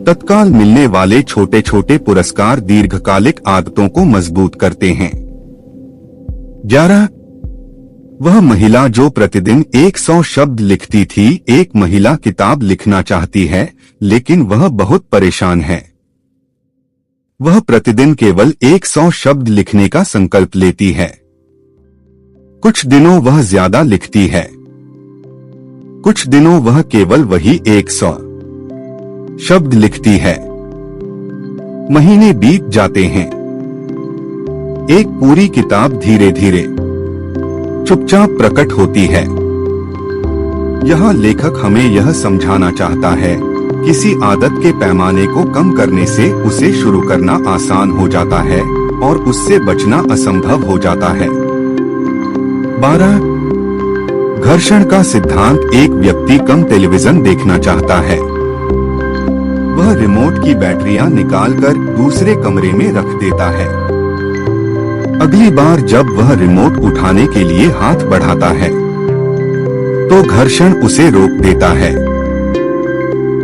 तत्काल मिलने वाले छोटे छोटे पुरस्कार दीर्घकालिक आदतों को मजबूत करते हैं। 11. वह महिला जो प्रतिदिन 100 शब्द लिखती थी। एक महिला किताब लिखना चाहती है लेकिन वह बहुत परेशान है। वह प्रतिदिन केवल 100 शब्द लिखने का संकल्प लेती है। कुछ दिनों वह ज्यादा लिखती है, कुछ दिनों वह केवल वही 100 शब्द लिखती है। महीने बीत जाते हैं। एक पूरी किताब धीरे धीरे चुपचाप प्रकट होती है। यहाँ लेखक हमें यह समझाना चाहता है, किसी आदत के पैमाने को कम करने से उसे शुरू करना आसान हो जाता है और उससे बचना असंभव हो जाता है। 12. घर्षण का सिद्धांत। एक व्यक्ति कम टेलीविजन देखना चाहता है। वह रिमोट की बैटरियां निकालकर दूसरे कमरे में रख देता है। अगली बार जब वह रिमोट उठाने के लिए हाथ बढ़ाता है तो घर्षण उसे रोक देता है।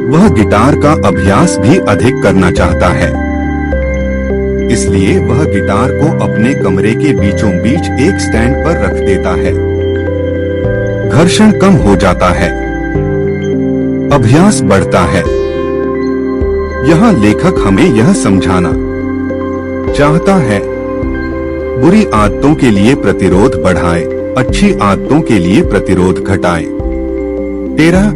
वह गिटार का अभ्यास भी अधिक करना चाहता है, इसलिए वह गिटार को अपने कमरे के बीचों बीच एक स्टैंड पर रख देता है। घर्षण कम हो जाता है, अभ्यास बढ़ता है। यहाँ लेखक हमें यह समझाना चाहता है, बुरी आदतों के लिए प्रतिरोध बढ़ाएं, अच्छी आदतों के लिए प्रतिरोध घटाएं। 13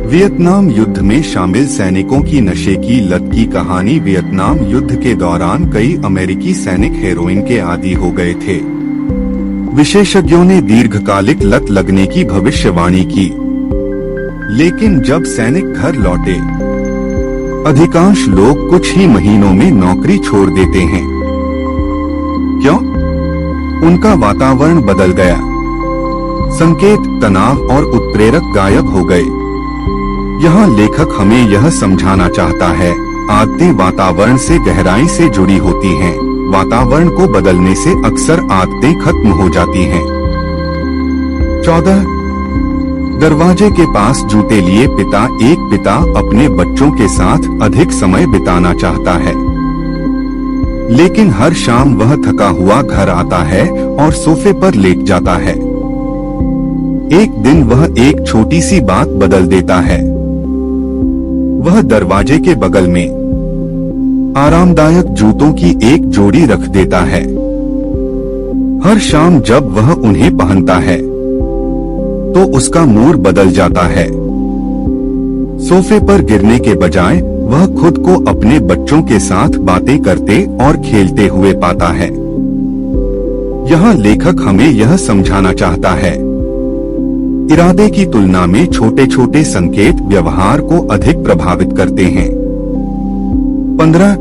वियतनाम युद्ध में शामिल सैनिकों की नशे की लत की कहानी। वियतनाम युद्ध के दौरान कई अमेरिकी सैनिक हेरोइन के आदी हो गए थे। विशेषज्ञों ने दीर्घकालिक लत लगने की भविष्यवाणी की, लेकिन जब सैनिक घर लौटे, अधिकांश लोग कुछ ही महीनों में नौकरी छोड़ देते हैं। क्यों? उनका वातावरण बदल गया। संकेत, तनाव और उत्प्रेरक गायब हो गए। यहाँ लेखक हमें यह समझाना चाहता है, आदतें वातावरण से गहराई से जुड़ी होती हैं। वातावरण को बदलने से अक्सर आदतें खत्म हो जाती हैं। 14 दरवाजे के पास जूते लिए एक पिता अपने बच्चों के साथ अधिक समय बिताना चाहता है, लेकिन हर शाम वह थका हुआ घर आता है और सोफे पर लेट जाता है। एक दिन वह एक छोटी सी बात बदल देता है। वह दरवाजे के बगल में आरामदायक जूतों की एक जोड़ी रख देता है। हर शाम जब वह उन्हें पहनता है तो उसका मूड बदल जाता है। सोफे पर गिरने के बजाय वह खुद को अपने बच्चों के साथ बातें करते और खेलते हुए पाता है। यहाँ लेखक हमें यह समझाना चाहता है, इरादे की तुलना में छोटे छोटे संकेत व्यवहार को अधिक प्रभावित करते हैं। 15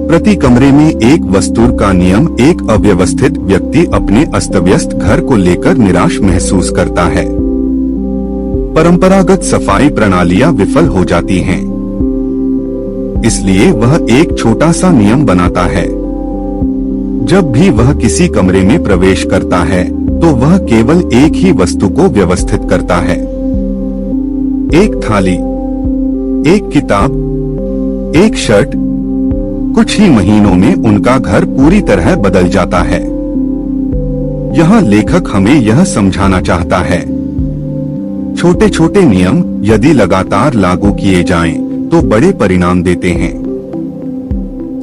प्रति कमरे में एक वस्तु का नियम। एक अव्यवस्थित व्यक्ति अपने अस्तव्यस्त घर को लेकर निराश महसूस करता है। परंपरागत सफाई प्रणालियां विफल हो जाती हैं, इसलिए वह एक छोटा सा नियम बनाता है। जब भी वह किसी कमरे में प्रवेश करता है तो वह केवल एक ही वस्तु को व्यवस्थित करता है। एक थाली, एक किताब, एक शर्ट। कुछ ही महीनों में उनका घर पूरी तरह बदल जाता है। यहाँ लेखक हमें यह समझाना चाहता है, छोटे छोटे नियम यदि लगातार लागू किए जाएं, तो बड़े परिणाम देते हैं।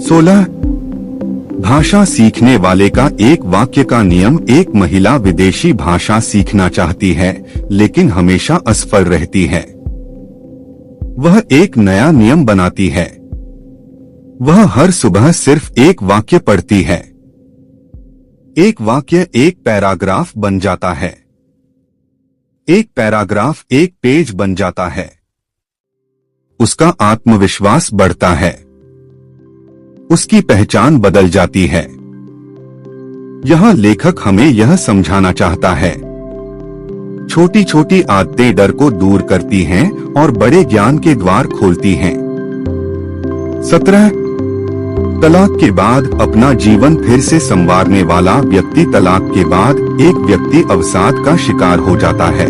16 भाषा सीखने वाले का एक वाक्य का नियम। एक महिला विदेशी भाषा सीखना चाहती है, लेकिन हमेशा असफल रहती है। वह एक नया नियम बनाती है। वह हर सुबह सिर्फ एक वाक्य पढ़ती है। एक वाक्य एक पैराग्राफ बन जाता है। एक पैराग्राफ एक पेज बन जाता है। उसका आत्मविश्वास बढ़ता है। उसकी पहचान बदल जाती है। यहाँ लेखक हमें यह समझाना चाहता है, छोटी छोटी आदतें डर को दूर करती हैं और बड़े ज्ञान के द्वार खोलती हैं। 17 तलाक के बाद अपना जीवन फिर से संवारने वाला व्यक्ति। तलाक के बाद एक व्यक्ति अवसाद का शिकार हो जाता है।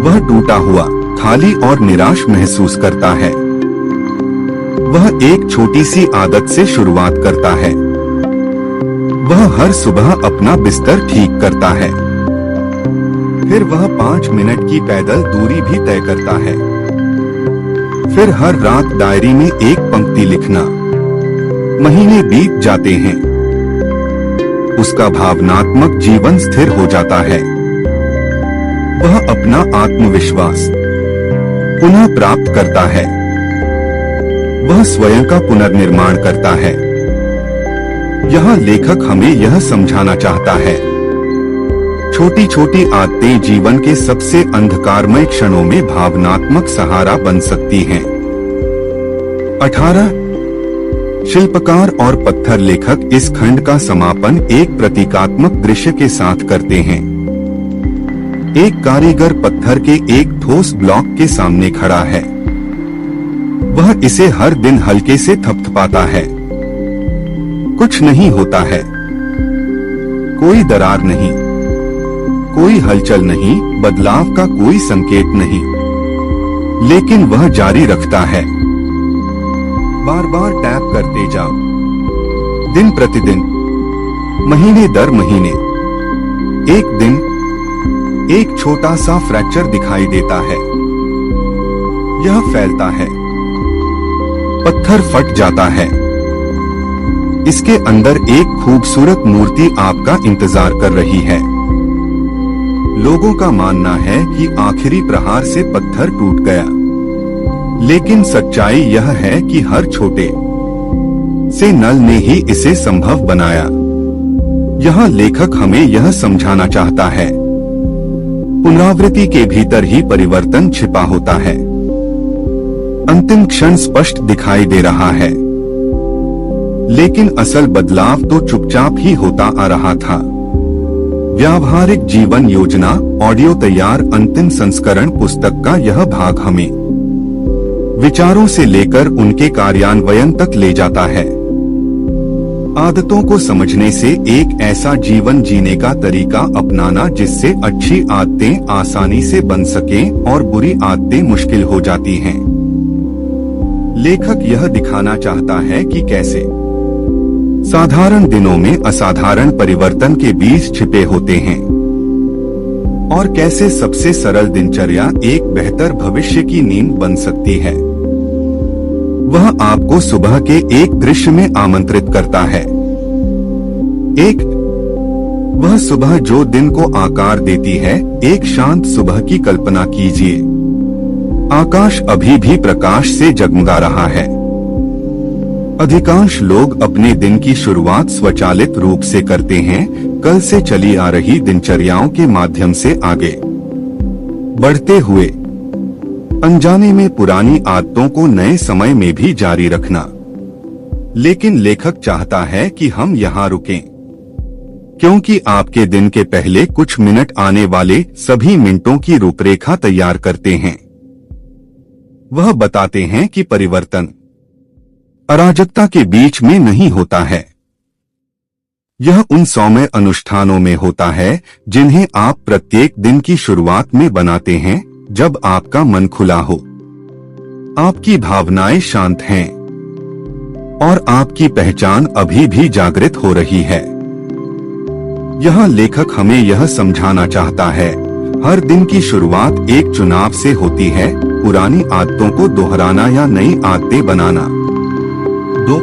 वह टूटा हुआ, खाली और निराश महसूस करता है। वह एक छोटी सी आदत से शुरुआत करता है। वह हर सुबह अपना बिस्तर ठीक करता है। फिर वह 5 मिनट की पैदल दूरी भी तय करता है। फिर हर रात डायरी में एक पंक्ति लिखना। महीने बीत जाते हैं। उसका भावनात्मक जीवन स्थिर हो जाता है। वह अपना आत्मविश्वास पुनः प्राप्त करता है। वह स्वयं का पुनर्निर्माण करता है। यहाँ लेखक हमें यह समझाना चाहता है, छोटी छोटी आदतें जीवन के सबसे अंधकारमय क्षणों में भावनात्मक सहारा बन सकती हैं। 18 शिल्पकार और पत्थर। लेखक इस खंड का समापन एक प्रतीकात्मक दृश्य के साथ करते हैं। एक कारीगर पत्थर के एक ठोस ब्लॉक के सामने खड़ा है। वह इसे हर दिन हल्के से थपथपाता है। कुछ नहीं होता है, कोई दरार नहीं, कोई हलचल नहीं, बदलाव का कोई संकेत नहीं, लेकिन वह जारी रखता है। बार बार टैप करते जाओ, दिन प्रतिदिन, महीने दर महीने। एक दिन एक छोटा सा फ्रैक्चर दिखाई देता है। यह फैलता है, पत्थर फट जाता है। इसके अंदर एक खूबसूरत मूर्ति आपका इंतजार कर रही है। लोगों का मानना है कि आखिरी प्रहार से पत्थर टूट गया, लेकिन सच्चाई यह है कि हर छोटे से नल ने ही इसे संभव बनाया। यह लेखक हमें यह समझाना चाहता है, पुनरावृत्ति के भीतर ही परिवर्तन छिपा होता है। अंतिम क्षण स्पष्ट दिखाई दे रहा है, लेकिन असल बदलाव तो चुपचाप ही होता आ रहा था। व्यावहारिक जीवन योजना ऑडियो तैयार अंतिम संस्करण पुस्तक का यह भाग हमें विचारों से लेकर उनके कार्यान्वयन तक ले जाता है। आदतों को समझने से एक ऐसा जीवन जीने का तरीका अपनाना जिससे अच्छी आदतें आसानी से बन सकें और बुरी आदतें मुश्किल हो जाती हैं। लेखक यह दिखाना चाहता है कि कैसे साधारण दिनों में असाधारण परिवर्तन के बीज छिपे होते हैं और कैसे सबसे सरल दिनचर्या एक बेहतर भविष्य की नींव बन सकती है। वह आपको सुबह के एक दृश्य में आमंत्रित करता है। वह सुबह जो दिन को आकार देती है। एक शांत सुबह की कल्पना कीजिए। आकाश अभी भी प्रकाश से जगमगा रहा है। अधिकांश लोग अपने दिन की शुरुआत स्वचालित रूप से करते हैं, कल से चली आ रही दिनचर्याओं के माध्यम से आगे बढ़ते हुए, अनजाने में पुरानी आदतों को नए समय में भी जारी रखना। लेकिन लेखक चाहता है कि हम यहाँ रुकें, क्योंकि आपके दिन के पहले कुछ मिनट आने वाले सभी मिनटों की रूपरेखा तैयार करते हैं। वह बताते हैं कि परिवर्तन अराजकता के बीच में नहीं होता है। यह उन सौम्य अनुष्ठानों में होता है जिन्हें आप प्रत्येक दिन की शुरुआत में बनाते हैं, जब आपका मन खुला हो, आपकी भावनाएं शांत हैं और आपकी पहचान अभी भी जागृत हो रही है। यह लेखक हमें यह समझाना चाहता है, हर दिन की शुरुआत एक चुनाव से होती है, पुरानी आदतों को दोहराना या नई आदतें बनाना। 2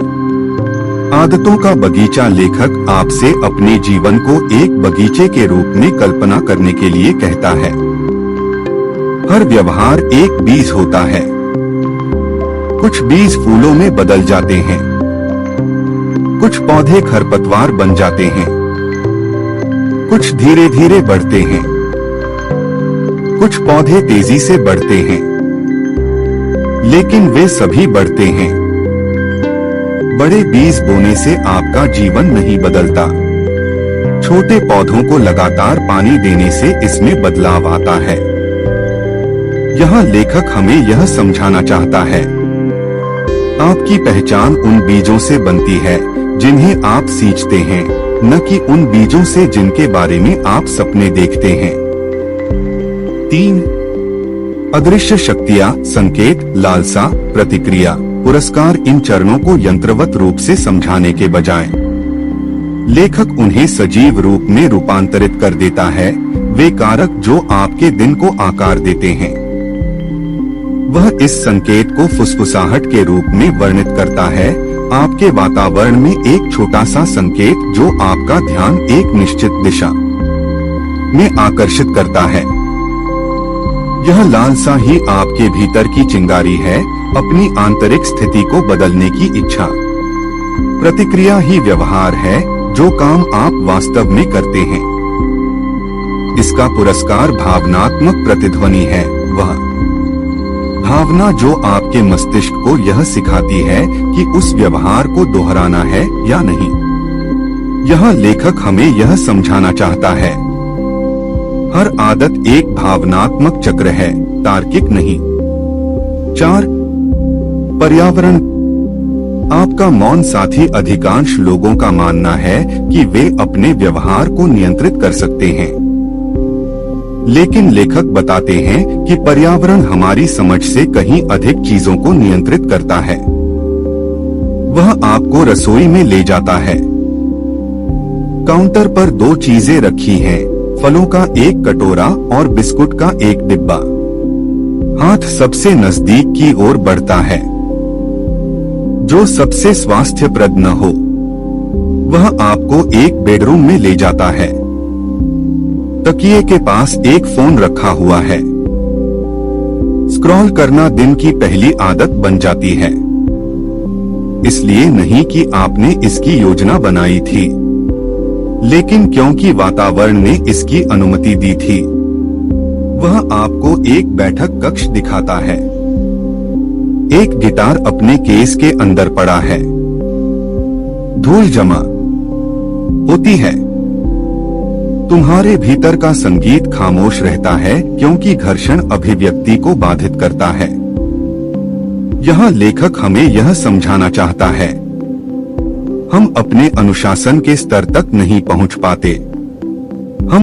आदतों का बगीचा। लेखक आपसे अपने जीवन को एक बगीचे के रूप में कल्पना करने के लिए कहता है। हर व्यवहार एक बीज होता है। कुछ बीज फूलों में बदल जाते हैं, कुछ पौधे खरपतवार बन जाते हैं, कुछ धीरे धीरे बढ़ते हैं, कुछ पौधे तेजी से बढ़ते हैं, लेकिन वे सभी बढ़ते हैं। बड़े बीज बोने से आपका जीवन नहीं बदलता, छोटे पौधों को लगातार पानी देने से इसमें बदलाव आता है। यह लेखक हमें यह समझाना चाहता है, आपकी पहचान उन बीजों से बनती है जिन्हें आप सींचते हैं, न कि उन बीजों से जिनके बारे में आप सपने देखते हैं। 3 अदृश्य शक्तियां, संकेत, लालसा, प्रतिक्रिया, पुरस्कार। इन चरणों को यंत्रवत रूप से समझाने के बजाय लेखक उन्हें सजीव रूप में रूपांतरित कर देता है। वे कारक जो आपके दिन को आकार देते हैं। वह इस संकेत को फुसफुसाहट के रूप में वर्णित करता है, आपके वातावरण में एक छोटा सा संकेत जो आपका ध्यान एक निश्चित दिशा में आकर्षित करता है। यह लालसा ही आपके भीतर की चिंगारी है, अपनी आंतरिक स्थिति को बदलने की इच्छा। प्रतिक्रिया ही व्यवहार है, जो काम आप वास्तव में करते हैं। इसका पुरस्कार भावनात्मक प्रतिध्वनि है, वह भावना जो आपके मस्तिष्क को यह सिखाती है कि उस व्यवहार को दोहराना है या नहीं। यह लेखक हमें यह समझाना चाहता है, हर आदत एक भावनात्मक चक्र है, तार्किक नहीं। 4 पर्यावरण। आपका मौन साथी अधिकांश लोगों का मानना है कि वे अपने व्यवहार को नियंत्रित कर सकते हैं, लेकिन लेखक बताते हैं कि पर्यावरण हमारी समझ से कहीं अधिक चीजों को नियंत्रित करता है। वह आपको रसोई में ले जाता है। काउंटर पर 2 चीजें रखी हैं, फलों का एक कटोरा और बिस्कुट का एक डिब्बा। हाथ सबसे नजदीक की ओर बढ़ता है। जो सबसे स्वास्थ्यप्रद न हो, वह आपको एक बेडरूम में ले जाता है। तकिए के पास एक फोन रखा हुआ है। स्क्रॉल करना दिन की पहली आदत बन जाती है, इसलिए नहीं कि आपने इसकी योजना बनाई थी, लेकिन क्योंकि वातावरण ने इसकी अनुमति दी थी। वह आपको एक बैठक कक्ष दिखाता है। एक गिटार अपने केस के अंदर पड़ा है। धूल जमा होती है। तुम्हारे भीतर का संगीत खामोश रहता है क्योंकि घर्षण अभिव्यक्ति को बाधित करता है। यहाँ लेखक हमें यह समझाना चाहता है, हम अपने अनुशासन के स्तर तक नहीं पहुँच पाते।